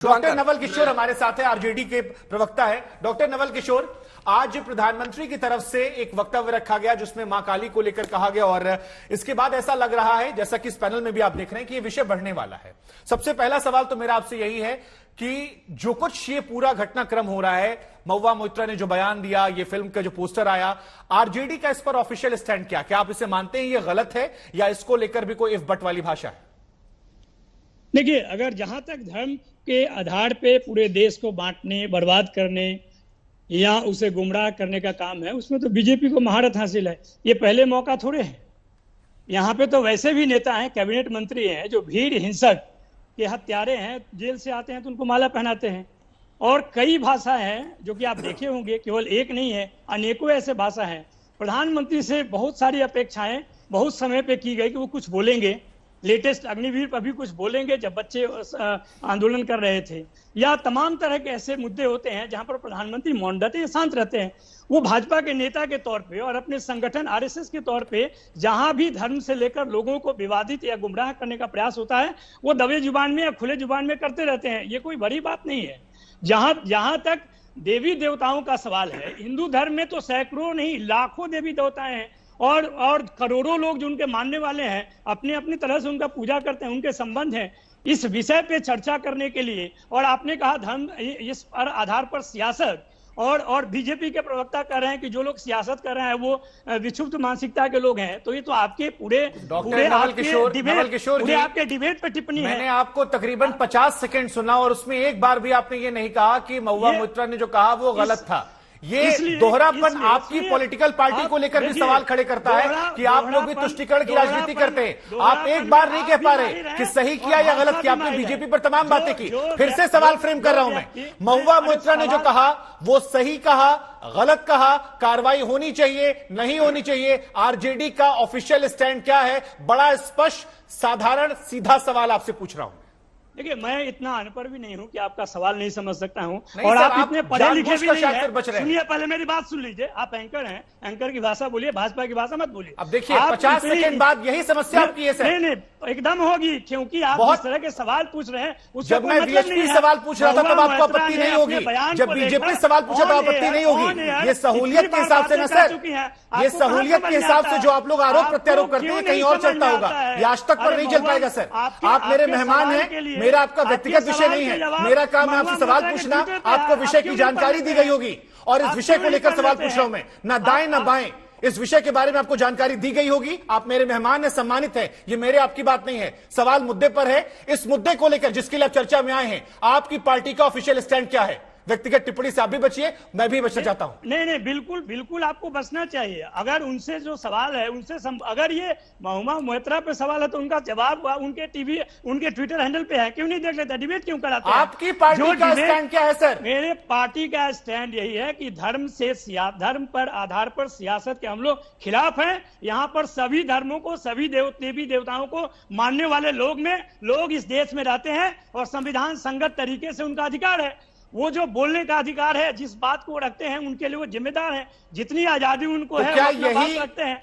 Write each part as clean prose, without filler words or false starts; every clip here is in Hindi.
डॉक्टर नवल किशोर हमारे साथ है, आरजेडी के प्रवक्ता है। डॉक्टर नवल किशोर, आज प्रधानमंत्री की तरफ से एक वक्तव्य रखा गया जिसमें मां काली को लेकर कहा गया और इसके बाद ऐसा लग रहा है, जैसा कि इस पैनल में भी आप देख रहे हैं, कि ये विषय बढ़ने वाला है। सबसे पहला सवाल तो मेरा आपसे यही है कि जो कुछ ये पूरा घटनाक्रम हो रहा है, महुआ मोइत्रा ने जो बयान दिया, ये फिल्म का जो पोस्टर आया, आरजेडी का इस पर ऑफिशियल स्टैंड क्या आप इसे मानते हैं ये गलत है या इसको लेकर भी कोई इफ बट वाली भाषा है? देखिए, अगर जहां तक धर्म के आधार पे पूरे देश को बांटने, बर्बाद करने या उसे गुमराह करने का काम है, उसमें तो बीजेपी को महारत हासिल है। ये पहले मौका थोड़े है। यहाँ पे तो वैसे भी नेता हैं, कैबिनेट मंत्री हैं, जो भीड़ हिंसक के हत्यारे हैं, जेल से आते हैं तो उनको माला पहनाते हैं। और कई भाषा हैं जो कि आप देखे होंगे, केवल एक नहीं है, अनेकों ऐसे भाषा हैं। प्रधानमंत्री से बहुत सारी अपेक्षाएं बहुत समय पे की गई कि वो कुछ बोलेंगे। लेटेस्ट अग्निवीर पर भी कुछ बोलेंगे जब बच्चे आंदोलन कर रहे थे, या तमाम तरह के ऐसे मुद्दे होते हैं जहां पर प्रधानमंत्री मौन रहते हैं, शांत रहते हैं। वो भाजपा के नेता के तौर पे और अपने संगठन आरएसएस के तौर पे जहां भी धर्म से लेकर लोगों को विवादित या गुमराह करने का प्रयास होता है, वो दबे जुबान में या खुले जुबान में करते रहते हैं। ये कोई बड़ी बात नहीं है। जहां तक देवी देवताओं का सवाल है, हिंदू धर्म में तो सैकड़ों नहीं लाखों देवी देवताएं हैं और करोड़ों लोग जो उनके मानने वाले हैं, अपने अपनी तरह से उनका पूजा करते हैं, उनके संबंध हैं। इस विषय पे चर्चा करने के लिए, और आपने कहा धर्म, इस पर आधार पर सियासत, और बीजेपी के प्रवक्ता कह रहे हैं कि जो लोग सियासत कर रहे हैं वो विक्षुब्ध मानसिकता के लोग हैं। तो ये तो आपके पूरे आपके डिबेट पे टिप्पणी है। मैंने आपको तकरीबन 50 सेकंड सुना और उसमें एक बार भी आपने ये नहीं कहा कि महुआ मोइत्रा ने जो कहा वो गलत था। ये दोहरापन आपकी पॉलिटिकल पार्टी को लेकर भी सवाल खड़े करता है कि आप लोग भी तुष्टीकरण की राजनीति करते हैं। आप एक बार नहीं कह पा रहे कि सही किया या गलत किया। आपने बीजेपी पर तमाम बातें की, फिर से सवाल फ्रेम कर रहा हूं मैं। महुआ मोइत्रा ने जो कहा वो सही कहा, गलत कहा, कार्रवाई होनी चाहिए, नहीं होनी चाहिए? आरजेडी का ऑफिशियल स्टैंड क्या है? बड़ा स्पष्ट, साधारण, सीधा सवाल आपसे पूछ रहा हूं। देखिए, मैं इतना अनपढ़ भी नहीं हूं कि आपका सवाल नहीं समझ सकता हूं, और आप इतने पढ़े लिखे भी नहीं हैं। सुनिए, पहले मेरी बात सुन लीजिए। आप एंकर हैं, एंकर की भाषा बोलिए, भाजपा की भाषा मत बोलिए। अब देखिए, 50 सेकंड बाद यही समस्या आपकी है सर। नहीं, एकदम होगी, क्योंकि आप जिस तरह के सवाल पूछ रहे हैं उससे जब मैं बीएचपी सवाल पूछ रहा था तब आपको आपत्ति नहीं होगी, जब बीजेपी सवाल पूछा तो आपत्ति नहीं होगी। ये सहूलियत के हिसाब से ना सर, ये सहूलियत के हिसाब से जो आप लोग आरोप प्रत्यारोप करते हैं कहीं और चलता होगा, ये आज तक पर नहीं चल पाएगा सर। आप मेरे मेहमान हैं, मेरा आपका व्यक्तिगत विषय नहीं है। मेरा काम है आपसे सवाल पूछना, आपको विषय की जानकारी दी गई होगी और इस विषय को लेकर सवाल पूछ रहा हूं मैं। ना दाएं ना बाएं, इस विषय के बारे में आपको जानकारी दी गई होगी। आप मेरे मेहमान हैं, सम्मानित हैं। ये मेरे आपकी बात नहीं है, सवाल मुद्दे पर है। इस मुद्दे को लेकर जिसके लिए आप चर्चा में आए हैं, आपकी पार्टी का ऑफिशियल स्टैंड क्या है? व्यक्तिगत टिप्पणी से आप भी बचिए, मैं भी बचना चाहता हूं। नहीं, बिल्कुल आपको बचना चाहिए। अगर उनसे जो सवाल है उनसे अगर ये महुआ मोइत्रा पे सवाल है तो उनका जवाब उनके टीवी, उनके ट्विटर हैंडल पे है। क्यों नहीं देख लेता? डिबेट क्यों कराते हैं? आपकी पार्टी का स्टैंड क्या है सर? मेरे पार्टी का स्टैंड यही है कि धर्म पर आधार पर सियासत के हम लोग खिलाफ हैं। यहाँ पर सभी धर्मों को, सभी देवी देवताओं को मानने वाले लोग इस देश में रहते हैं और संविधान संगत तरीके से उनका अधिकार है। वो जो बोलने का अधिकार है, जिस बात को रखते हैं, उनके लिए वो जिम्मेदार हैं। जितनी आजादी उनको है,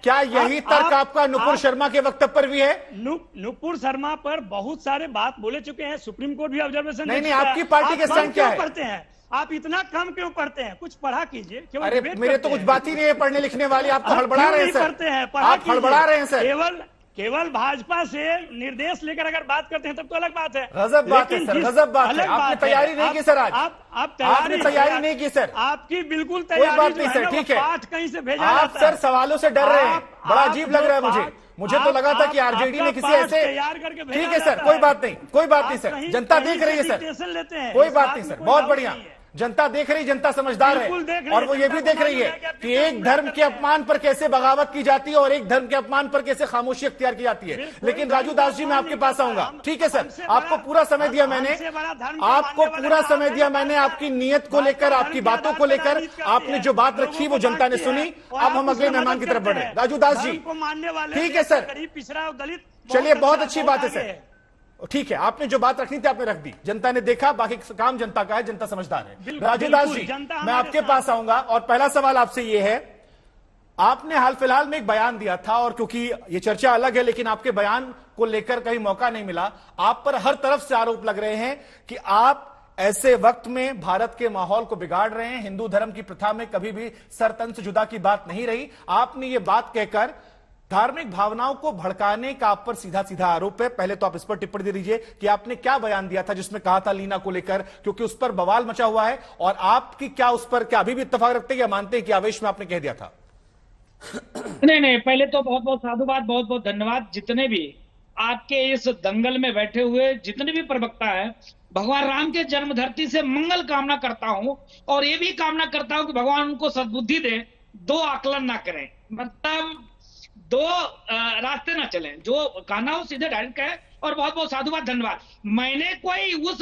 क्या यही तर्क आपका नुपुर शर्मा के वक्तव्य पर भी है? नुपुर शर्मा पर बहुत सारे बात बोले चुके हैं, सुप्रीम कोर्ट भी ऑब्जर्वेशन नहीं, आपकी पार्टी के स्टैंड क्या है? पढ़ते हैं आप, इतना कम क्यों पढ़ते हैं? कुछ पढ़ा कीजिए। अरे मेरे तो कुछ बात ही नहीं है पढ़ने लिखने वाली, आप तो हड़बड़ा रहे हैं सर। आप हड़बड़ा रहे हैं सर। केवल भाजपा से निर्देश लेकर अगर बात करते हैं तब तो अलग बात है। गजब बात है सर, गजब बात है। आपने तैयारी नहीं की सर, आज आपने तैयारी नहीं की सर। आपकी बिल्कुल तैयारी, कोई बात नहीं सर, ठीक है। पाठ कहीं से भेजा आप सर सवालों से डर रहे हैं, बड़ा अजीब लग रहा है मुझे तो लगा था कि आरजेडी ने किसी ऐसे, ठीक है सर, कोई बात नहीं सर, जनता देख रही है सर, कोई बात नहीं सर, बहुत बढ़िया। जनता देख रही, जनता समझदार है, और वो ये भी देख रही है कि एक धर्म के अपमान पर कैसे बगावत की जाती है और एक धर्म के अपमान पर कैसे खामोशी अख्तियार की जाती है। लेकिन राजू दास जी, मैं आपके पास आऊंगा, ठीक है सर? आपको पूरा समय दिया मैंने, आपकी नीयत को लेकर, आपकी बातों को लेकर। आपने जो बात रखी वो जनता ने सुनी। अब हम अगले मेहमान की तरफ बढ़ रहे हैं। राजू दास जी, ठीक है सर, चलिए, बहुत अच्छी बात है सर, ठीक है। आपने जो बात रखनी थी आपने रख दी, जनता ने देखा, बाकी काम जनता का है, जनता समझदार है। राजू दास जी, मैं आपके पास आऊंगा और पहला सवाल आपसे ये है, आपने हाल फिलहाल में एक बयान दिया था, और क्योंकि ये चर्चा अलग है लेकिन आपके बयान को लेकर कहीं मौका नहीं मिला, आप पर हर तरफ से आरोप लग रहे हैं कि आप ऐसे वक्त में भारत के माहौल को बिगाड़ रहे हैं। हिंदू धर्म की प्रथा में कभी भी सर तन से जुदा की बात नहीं रही। आपने ये बात कहकर धार्मिक भावनाओं को भड़काने का आप पर सीधा सीधा आरोप है। पहले तो आप इस पर टिप्पणी दे दीजिए कि आपने क्या बयान दिया था जिसमें कहा था लीना को लेकर, क्योंकि उस पर बवाल मचा हुआ है, और आपकी क्या उस पर क्या अभी भी इत्तेफाक रखते हैं या मानते हैं कि आवेश में आपने कह दिया था? नहीं, पहले तो बहुत बहुत साधुवाद, बहुत बहुत धन्यवाद। जितने भी आपके इस दंगल में बैठे हुए जितने भी प्रवक्ता है, भगवान राम के जन्म धरती से मंगल कामना करता हूं, और ये भी कामना करता हूं कि भगवान उनको सद्बुद्धि दे, दो आकलन ना करें, मतलब दो रास्ते ना चलें, जो कहना हो सीधे डायरेक्ट कहे। और बहुत बहुत साधुवाद, धन्यवाद। मैंने कोई उस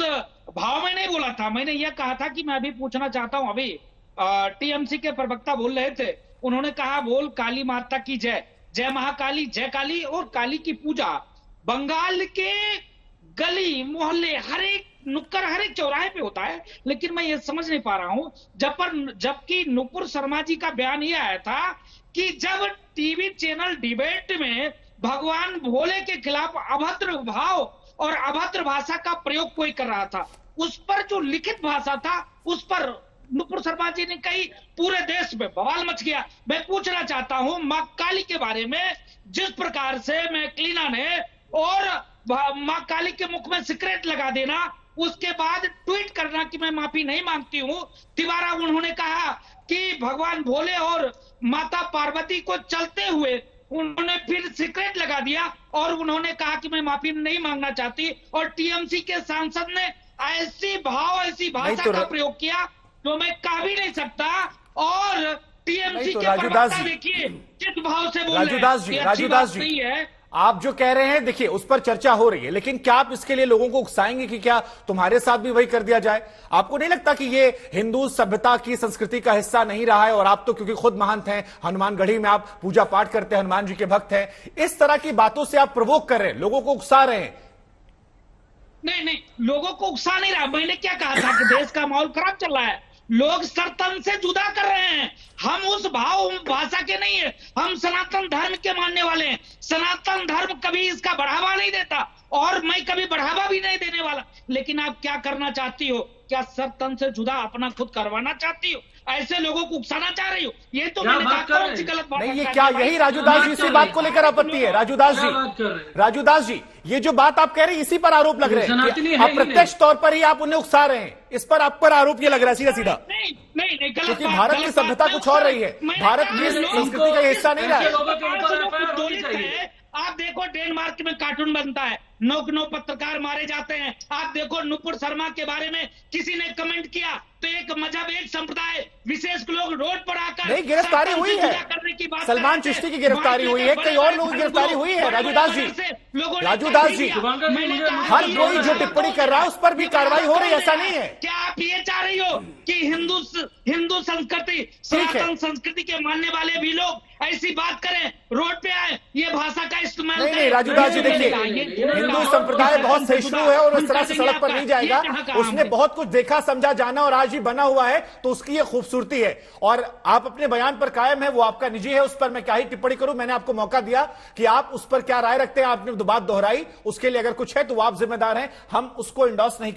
भाव में नहीं बोला था, मैंने यह कहा था कि मैं अभी पूछना चाहता हूं, अभी टीएमसी के प्रवक्ता बोल रहे थे, उन्होंने कहा बोल काली माता की जय, जय महाकाली, जय काली, और काली की पूजा बंगाल के गली मोहल्ले हर एक नुक्कड़ हर एक चौराहे पे होता है। लेकिन मैं ये समझ नहीं पा रहा हूं, जबकि नुपुर शर्मा जी का बयान ये आया था कि जब टीवी चैनल डिबेट में भगवान भोले के खिलाफ अभद्र भाव और अभद्र भाषा का प्रयोग कोई कर रहा था, उस पर जो लिखित भाषा था उस पर नुपुर शर्मा जी ने कही, पूरे देश में बवाल मच गया। मैं पूछना चाहता हूं मां काली के बारे में, जिस प्रकार से मैकलीना ने और मां काली के मुख में सिगरेट लगा देना, उसके बाद ट्वीट करना कि मैं माफी नहीं मांगती हूं। तिवारा उन्होंने कहा कि भगवान भोले और माता पार्वती को चलते हुए उन्होंने फिर सिगरेट लगा दिया और उन्होंने कहा कि मैं माफी नहीं मांगना चाहती। और टीएमसी के सांसद ने ऐसी भाषा का प्रयोग किया तो मैं कह भी नहीं सकता। और टीएमसी के प्रवक्ता देखिए किस भाव से बोल रहे हैं, राजूदास जी है। आप जो कह रहे हैं, देखिए उस पर चर्चा हो रही है, लेकिन क्या आप इसके लिए लोगों को उकसाएंगे कि क्या तुम्हारे साथ भी वही कर दिया जाए? आपको नहीं लगता कि ये हिंदू सभ्यता की संस्कृति का हिस्सा नहीं रहा है? और आप तो क्योंकि खुद महंत हैं, हनुमानगढ़ी में आप पूजा पाठ करते हैं, हनुमान जी के भक्त हैं, इस तरह की बातों से आप प्रवोक कर रहे हैं, लोगों को उकसा रहे हैं। नहीं, लोगों को उकसा नहीं रहा। मैंने क्या कहा था कि देश का माहौल खराब चल रहा है, लोग सरतन से जुदा कर रहे हैं। हम उस भाषा के नहीं है, हम सनातन धर्म के मानने वाले हैं। सनातन धर्म कभी इसका बढ़ावा नहीं देता और मैं कभी बढ़ावा भी नहीं देने वाला। लेकिन आप क्या करना चाहती हो? क्या सरतन से जुदा अपना खुद करवाना चाहती हो? ऐसे लोगों को उकसाना चाह रही हो? ये तो मैंने कहा कौन सी गलत बात नहीं, ये क्या यही राजूदास जी इसी बात को लेकर आपत्ति है? राजूदास जी ये जो बात आप कह रहे हैं इसी पर आरोप लग रहे हैं, अप्रत्यक्ष तौर पर ही आप उन्हें उकसा रहे हैं, इस पर आप पर आरोप ये लग रहा है सीधा सीधा। नहीं, क्योंकि भारत की सभ्यता कुछ और रही है, भारत की संस्कृति का हिस्सा नहीं रहा है। आप देखो डेनमार्क में कार्टून बनता है, 9 पत्रकार मारे जाते हैं। आप देखो नुपुर शर्मा के बारे में किसी ने कमेंट किया तो एक मजहब, एक संप्रदाय विशेष लोग रोड पर आकर नहीं, गिरफ्तारी हुई है, सलमान चिश्ती की गिरफ्तारी हुई है, कई और लोगों की गिरफ्तारी हुई है। राजूदास जी हर कोई जो टिप्पणी कर रहा है उस पर भी कार्रवाई हो रही है, ऐसा नहीं है। क्या आप ये चाह रही हो कि हिंदू संस्कृति, सनातन संस्कृति के मानने वाले भी लोग ऐसी बात करें, रोड पे आए, ये भाषा का इस्तेमाल? नहीं, राजूदास जी देखिए, हिंदू संप्रदाय बहुत सहिष्णु है और उस तरह से सड़क पर नहीं जाएगा। उसने बहुत कुछ देखा, समझा, जाना और आज ही बना हुआ है, तो उसकी ये खूबसूरती है। और आप अपने बयान पर कायम है, वो आपका निजी है, उस पर मैं क्या ही टिप्पणी करूं। मैंने आपको मौका दिया कि आप उस पर क्या राय रखते हैं, आपने बात दोहराई, उसके लिए अगर कुछ है तो वो आप जिम्मेदार हैं, हम उसको इंडोर्स नहीं